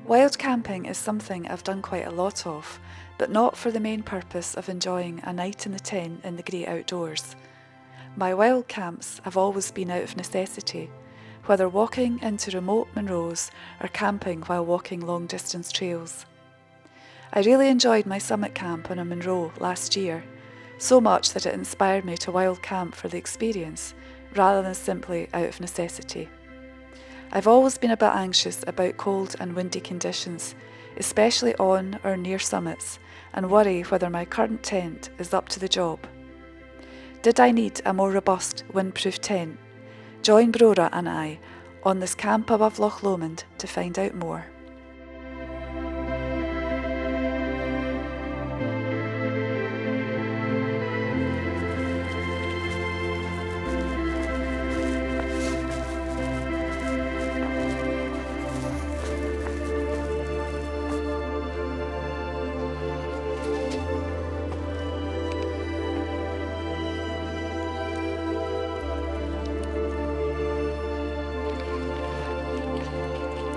Wild camping is something I've done quite a lot of, but not for the main purpose of enjoying a night in the tent in the great outdoors. My wild camps have always been out of necessity, whether walking into remote Munros or camping while walking long distance trails. I really enjoyed my summit camp on a Munro last year, so much that it inspired me to wild camp for the experience rather than simply out of necessity. I've always been a bit anxious about cold and windy conditions, especially on or near summits, and worry whether my current tent is up to the job. Did I need a more robust windproof tent? Join Brora and I on this camp above Loch Lomond to find out more.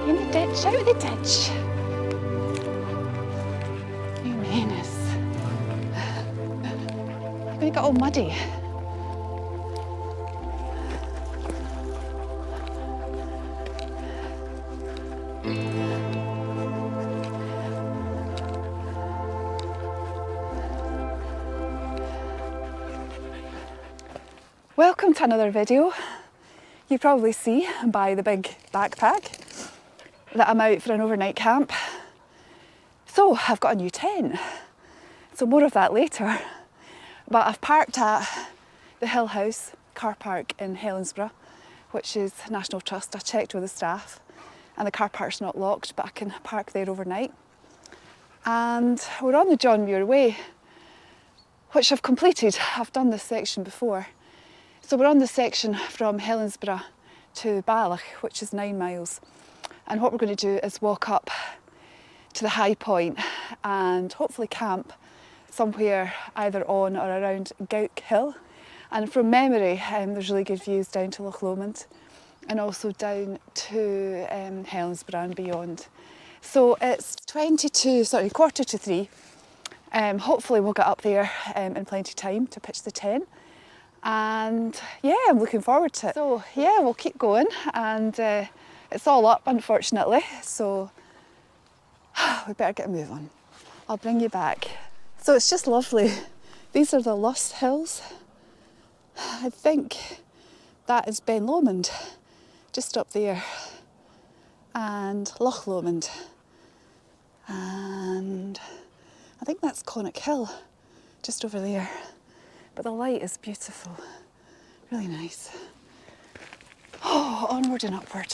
In the ditch, out of the ditch. You menace. We got all muddy. Welcome to another video. You probably see by the big backpack that I'm out for an overnight camp. So I've got a new tent. So more of that later. But I've parked at the Hill House car park in Helensburgh, which is National Trust. I checked with the staff and the car park's not locked, but I can park there overnight. And we're on the John Muir Way, which I've completed. I've done this section before. So we're on the section from Helensburgh to Loch, which is 9 miles. And what we're going to do is walk up to the high point and hopefully camp somewhere either on or around Loch Hill. And from memory, there's really good views down to Loch Lomond and also down to Helensburgh and beyond. So it's 3:45. Hopefully we'll get up there in plenty of time to pitch the tent. And yeah, I'm looking forward to it. So yeah, we'll keep going, and it's all up unfortunately, so we better get a move on. I'll bring you back. So it's just lovely. These are the Loch Hills. I think that is Ben Lomond, just up there, and Loch Lomond, and I think that's Connacht Hill, just over there. But the light is beautiful, really nice. Oh, onward and upward.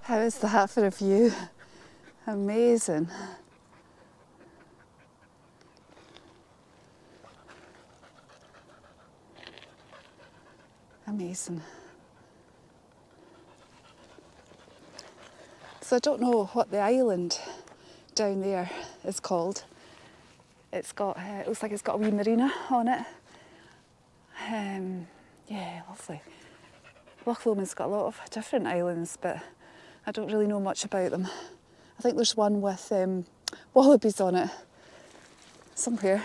How is that for a view? Amazing. Amazing. So I don't know what the island down there is called. It's got, it looks like it's got a wee marina on it. Yeah, lovely. Loch Lomond's got a lot of different islands, but I don't really know much about them. I think there's one with wallabies on it somewhere.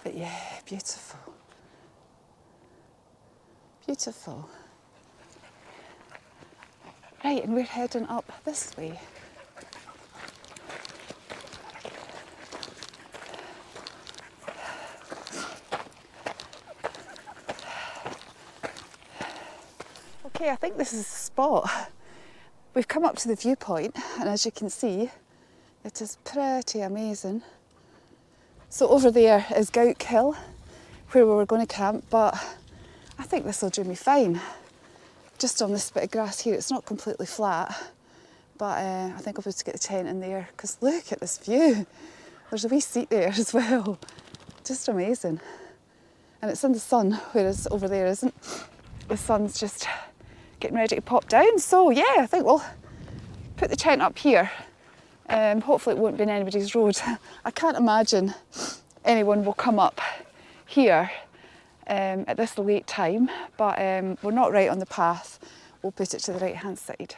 But yeah, beautiful. Beautiful. Right, and we're heading up this way. Okay, I think this is the spot. We've come up to the viewpoint, and as you can see, it is pretty amazing. So over there is Loch Hill, where we were going to camp, but I think this will do me fine. Just on this bit of grass here, it's not completely flat, but I think I'll be able to get the tent in there, because look at this view. There's a wee seat there as well. Just amazing. And it's in the sun, whereas over there isn't. The sun's just getting ready to pop down. So yeah, I think we'll put the tent up here Hopefully it won't be in anybody's road. I can't imagine anyone will come up here at this late time, but we're not right on the path. We'll put it to the right hand side.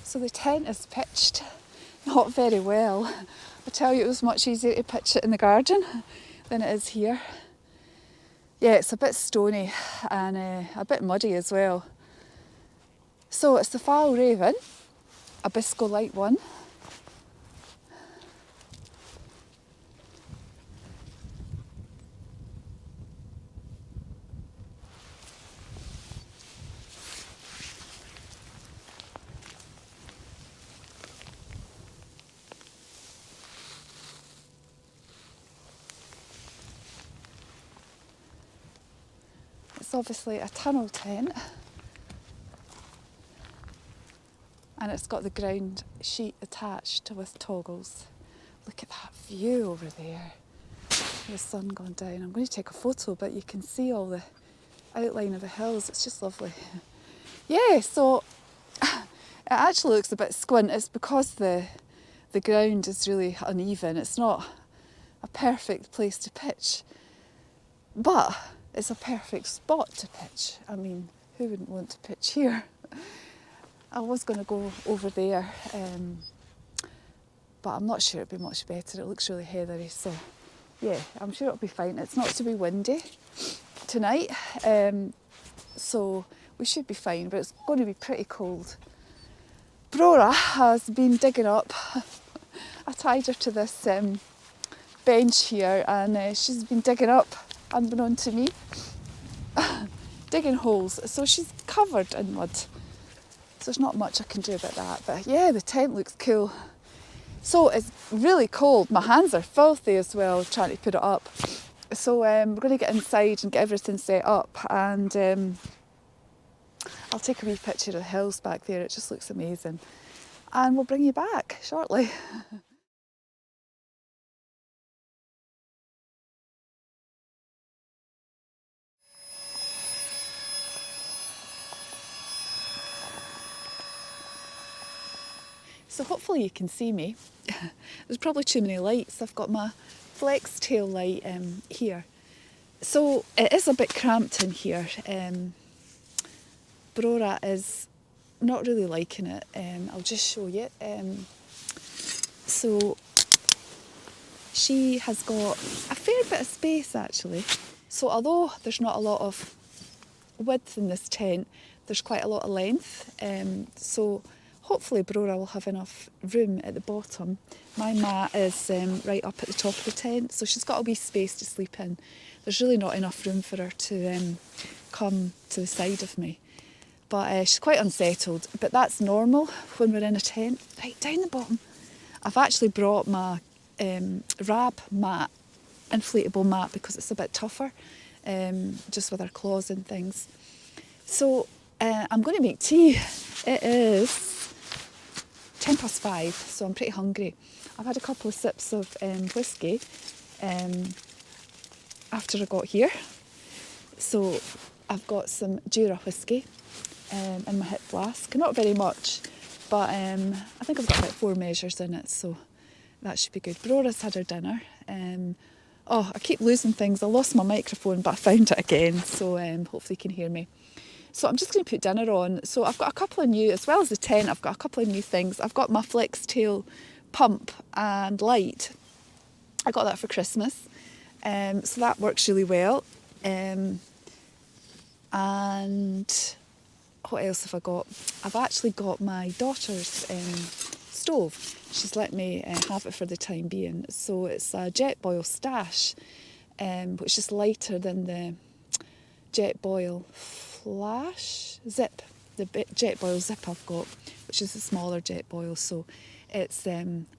So the tent is pitched not very well. I tell you, it was much easier to pitch it in the garden than it is here. Yeah, it's a bit stony and a bit muddy as well. So it's the Fjallraven Abisko Lite one. It's obviously a tunnel tent, and it's got the ground sheet attached with toggles. Look at that view over there. The sun gone down. I'm going to take a photo, but you can see all the outline of the hills. It's just lovely. Yeah, so it actually looks a bit squint. It's because the ground is really uneven. It's not a perfect place to pitch, but it's a perfect spot to pitch. I mean, who wouldn't want to pitch here? I was going to go over there, but I'm not sure it'd be much better. It looks really heathery, so yeah, I'm sure it'll be fine. It's not to be windy tonight, so we should be fine, but it's going to be pretty cold. Brora has been digging up. I tied her to this bench here, and she's been digging up, unbeknown to me, digging holes. So she's covered in mud. So there's not much I can do about that. But yeah, the tent looks cool. So it's really cold. My hands are filthy as well, trying to put it up. So we're going to get inside and get everything set up, and I'll take a wee picture of the hills back there. It just looks amazing. And we'll bring you back shortly. So hopefully you can see me. There's probably too many lights. I've got my flex tail light here. So it is a bit cramped in here. Brora is not really liking it. I'll just show you. So she has got a fair bit of space actually. So although there's not a lot of width in this tent, there's quite a lot of length. So hopefully Brora will have enough room at the bottom. My mat is right up at the top of the tent, so she's got a wee space to sleep in. There's really not enough room for her to come to the side of me. But she's quite unsettled, but that's normal when we're in a tent. Right down the bottom. I've actually brought my rab mat, inflatable mat, because it's a bit tougher, just with her claws and things. So I'm going to make tea. It is 5:10, so I'm pretty hungry. I've had a couple of sips of whiskey after I got here. So I've got some Jura whiskey in my hip flask. Not very much, but I think I've got about 4 measures in it, so that should be good. Brora's had her dinner. I keep losing things. I lost my microphone, but I found it again, so hopefully you can hear me. So I'm just going to put dinner on. So I've got a couple of new, as well as the tent, I've got a couple of new things. I've got my flex tail pump and light. I got that for Christmas. So that works really well. And what else have I got? I've actually got my daughter's stove. She's let me have it for the time being. So it's a Jetboil Stash, which is lighter than the Jetboil Flash Zip, the Jetboil Zip I've got, which is a smaller Jetboil. So it's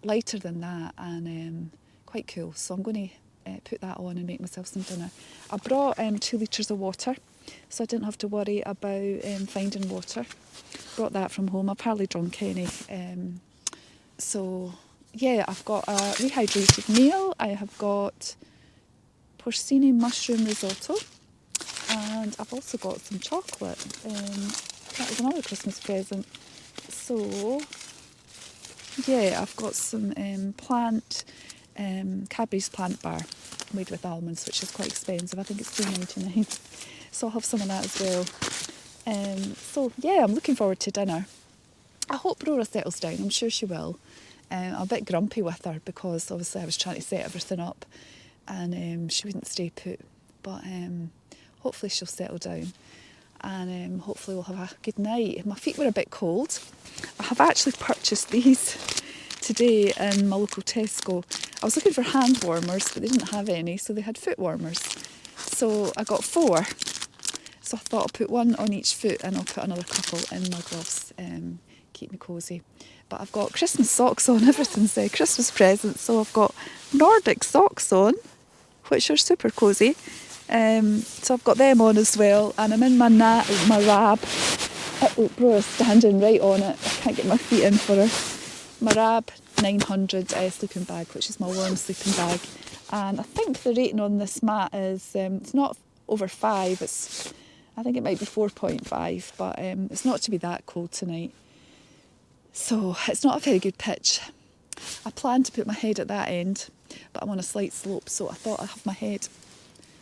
lighter than that and quite cool. So I'm going to put that on and make myself some dinner. I brought 2 litres of water, so I didn't have to worry about finding water. Brought that from home. I've hardly drunk any. So yeah, I've got a rehydrated meal. I have got porcini mushroom risotto, and I've also got some chocolate. That was another Christmas present. So yeah, I've got some Cadbury's plant bar made with almonds, which is quite expensive. I think it's $3.99. So I'll have some of that as well. So yeah, I'm looking forward to dinner. I hope Brora settles down. I'm sure she will. I'm a bit grumpy with her because obviously I was trying to set everything up and she wouldn't stay put. But hopefully she'll settle down and hopefully we'll have a good night. My feet were a bit cold. I have actually purchased these today in my local Tesco. I was looking for hand warmers, but they didn't have any, so they had foot warmers. So I got 4. So I thought I'll put 1 on each foot and I'll put another couple in my gloves. Keep me cosy. But I've got Christmas socks on. Everything's Christmas presents. So I've got Nordic socks on, which are super cosy. So I've got them on as well. And I'm in my Rab. Oh, Brora's standing right on it. I can't get my feet in for her. My Rab 900 sleeping bag, which is my warm sleeping bag. And I think the rating on this mat is, it's not over 5. I think it might be 4.5, but it's not to be that cold tonight. So it's not a very good pitch. I planned to put my head at that end, but I'm on a slight slope, so I thought I'd have my head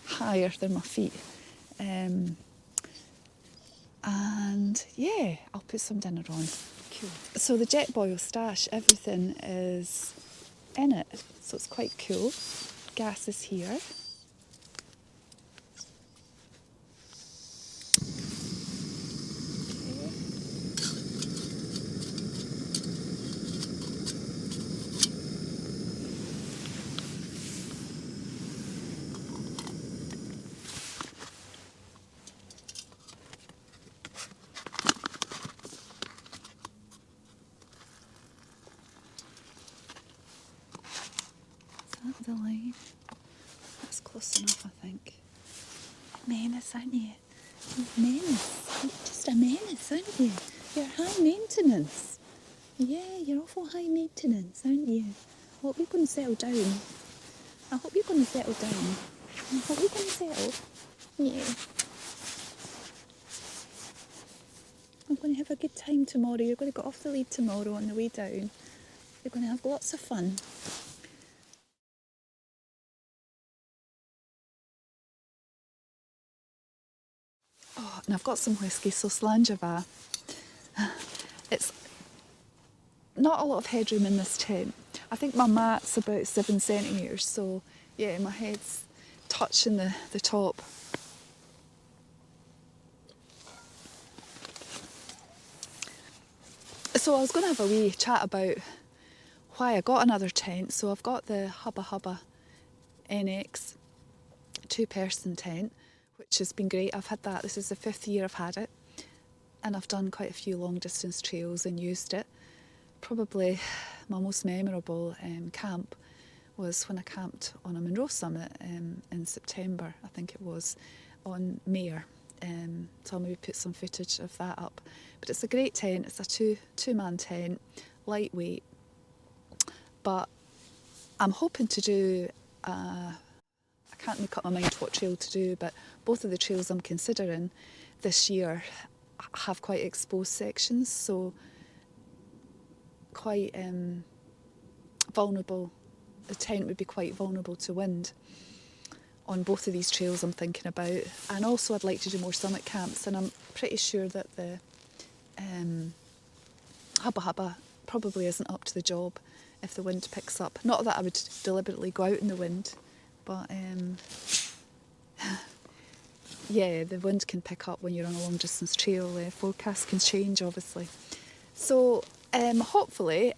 higher than my feet. And yeah, I'll put some dinner on. Cool. So the Jetboil Stash, everything is in it, so it's quite cool. Gas is here. The line. That's close enough, I think. Menace, aren't you? Menace. You're just a menace, aren't you? You're high maintenance. Yeah, you're awful high maintenance, aren't you? I hope you're going to settle down. I hope you're going to settle down. I hope you're going to settle. Yeah. I'm going to have a good time tomorrow. You're going to get off the lead tomorrow on the way down. You're going to have lots of fun. Oh, and I've got some whiskey, so Slangeva. It's not a lot of headroom in this tent. I think my mat's about 7 centimetres, so yeah, my head's touching the top. So I was going to have a wee chat about why I got another tent. So I've got the Hubba Hubba NX 2-person tent, which has been great. I've had that. This is the 5th year I've had it, and I've done quite a few long distance trails and used it. Probably my most memorable camp was when I camped on a Munro summit in September, I think it was, on Mare. So I'll maybe put some footage of that up. But it's a great tent. It's a two-man tent, lightweight, but I'm hoping to do, I can't make up my mind what trail to do, but both of the trails I'm considering this year have quite exposed sections, so quite vulnerable. The tent would be quite vulnerable to wind on both of these trails I'm thinking about. And also I'd like to do more summit camps, and I'm pretty sure that the Hubba Hubba probably isn't up to the job if the wind picks up. Not that I would deliberately go out in the wind, but yeah, the wind can pick up when you're on a long distance trail. Forecasts can change, obviously. So hopefully,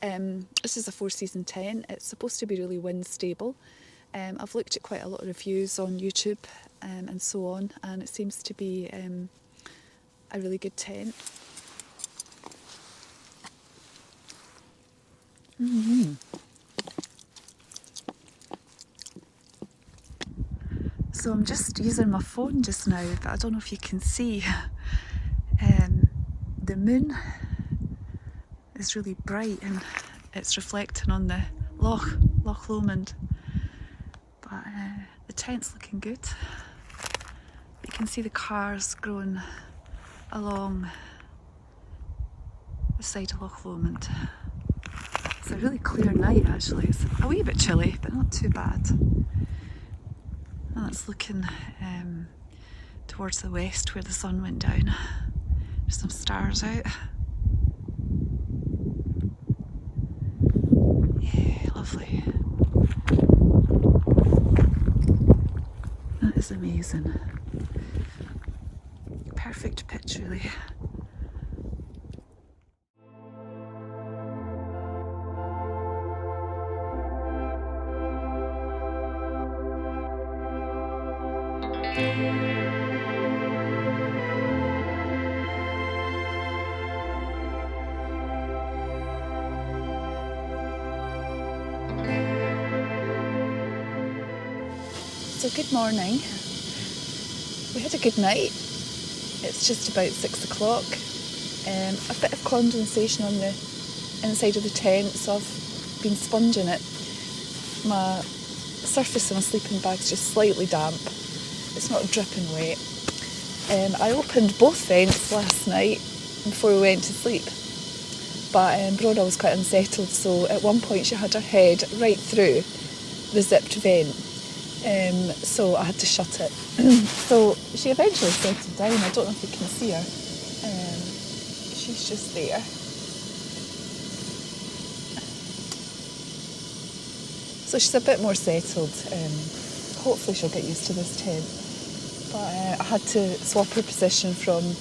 this is a 4-season tent. It's supposed to be really wind stable. I've looked at quite a lot of reviews on YouTube and so on, and it seems to be a really good tent. So I'm just using my phone just now, but I don't know if you can see the moon is really bright and it's reflecting on the Loch Lomond. But the tent's looking good. You can see the cars growing along the side of Loch Lomond. It's a really clear night actually. It's a wee bit chilly, but not too bad. And it's looking towards the west where the sun went down. There's some stars out. Yeah, lovely. That is amazing. Perfect pitch, really. So good morning. We had a good night. It's just about 6 o'clock. A bit of condensation on the inside of the tent, so I've been sponging it. My surface of my sleeping bag's just slightly damp. It's not dripping wet. I opened both vents last night before we went to sleep, but Bronagh was quite unsettled, so at one point she had her head right through the zipped vent. So I had to shut it. So she eventually settled down. I don't know if you can see her. She's just there. So she's a bit more settled. Hopefully she'll get used to this tent. But I had to swap her position from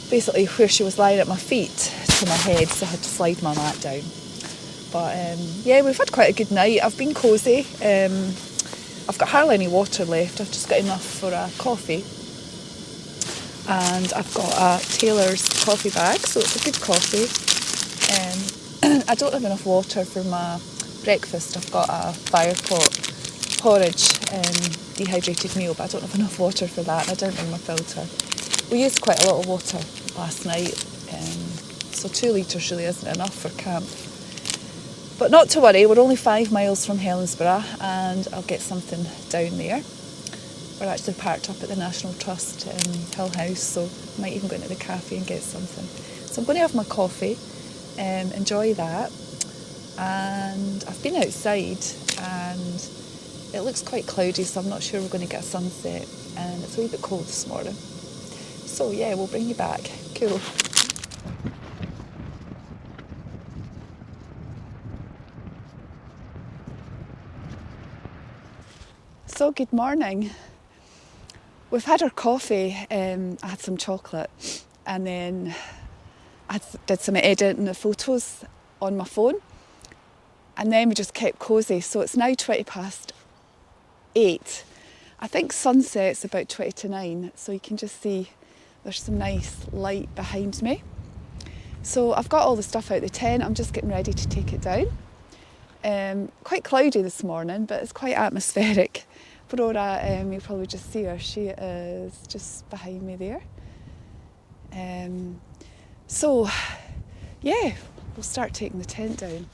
basically where she was lying at my feet to my head, so I had to slide my mat down. But yeah, we've had quite a good night. I've been cosy. I've got hardly any water left. I've just got enough for a coffee. And I've got a Taylor's coffee bag, so it's a good coffee. I don't have enough water for my breakfast. I've got a fire pot porridge, dehydrated meal, but I don't have enough water for that. I don't bring my filter. We used quite a lot of water last night, so 2 litres really isn't enough for camp. But not to worry, we're only 5 miles from Helensburgh, and I'll get something down there. We're actually parked up at the National Trust Hill House, so I might even go into the cafe and get something. So I'm going to have my coffee, enjoy that. And I've been outside and it looks quite cloudy, so I'm not sure we're going to get a sunset, and it's a wee bit cold this morning. So yeah, we'll bring you back. Cool. So good morning. We've had our coffee. I had some chocolate, and then I did some editing the photos on my phone, and then we just kept cosy. So it's now 8:20. I think sunset's about 8:50, so you can just see there's some nice light behind me. So I've got all the stuff out the tent. I'm just getting ready to take it down. Quite cloudy this morning, but it's quite atmospheric. Bronagh, you'll probably just see her. She is just behind me there. So, yeah, we'll start taking the tent down.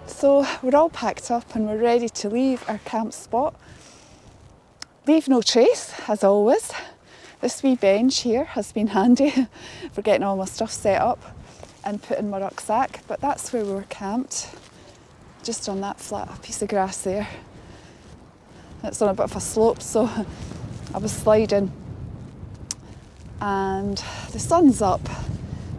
So we're all packed up and we're ready to leave our camp spot. Leave no trace, as always. This wee bench here has been handy for getting all my stuff set up and put in my rucksack, but that's where we were camped, just on that flat piece of grass there. It's on a bit of a slope, so I was sliding and the sun's up,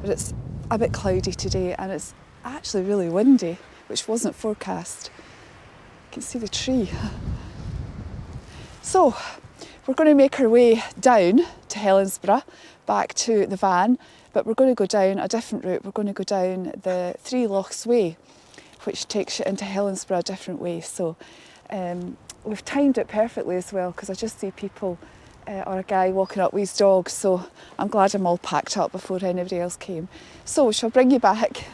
but it's a bit cloudy today and it's actually really windy, which wasn't forecast. You can see the tree. So we're going to make our way down to Helensburgh, back to the van, but we're going to go down a different route. We're going to go down the Three Lochs way, which takes you into Helensburgh a different way. So we've timed it perfectly as well, because I just see people or a guy walking up with his dog, so I'm glad I'm all packed up before anybody else came. So shall I bring you back?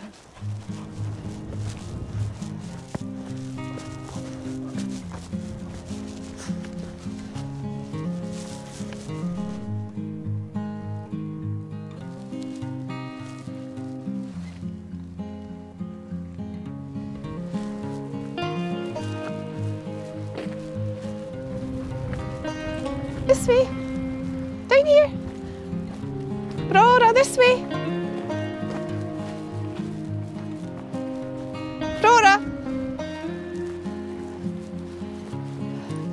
This way, down here. Rora, this way. Rora.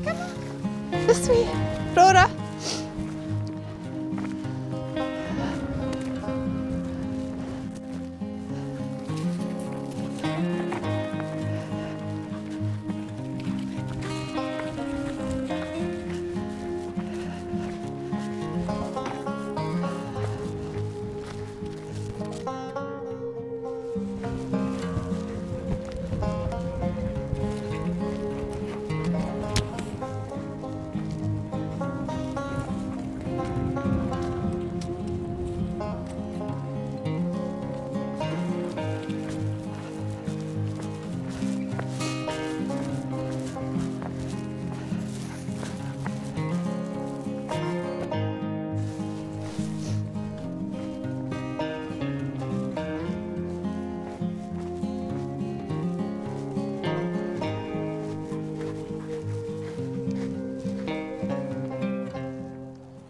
Come on, this way. Rora.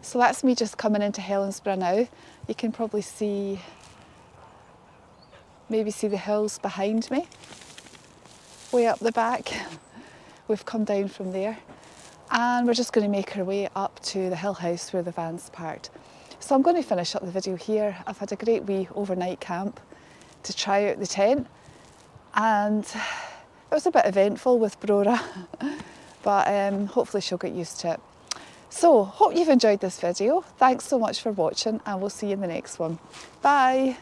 So that's me just coming into Helensburgh now. You can probably see, maybe see the hills behind me, way up the back. We've come down from there. and we're just going to make our way up to the Hill House where the van's parked. So I'm going to finish up the video here. I've had a great wee overnight camp to try out the tent, and it was a bit eventful with Brora, but hopefully she'll get used to it. So, hope you've enjoyed this video. Thanks so much for watching, and we'll see you in the next one. Bye!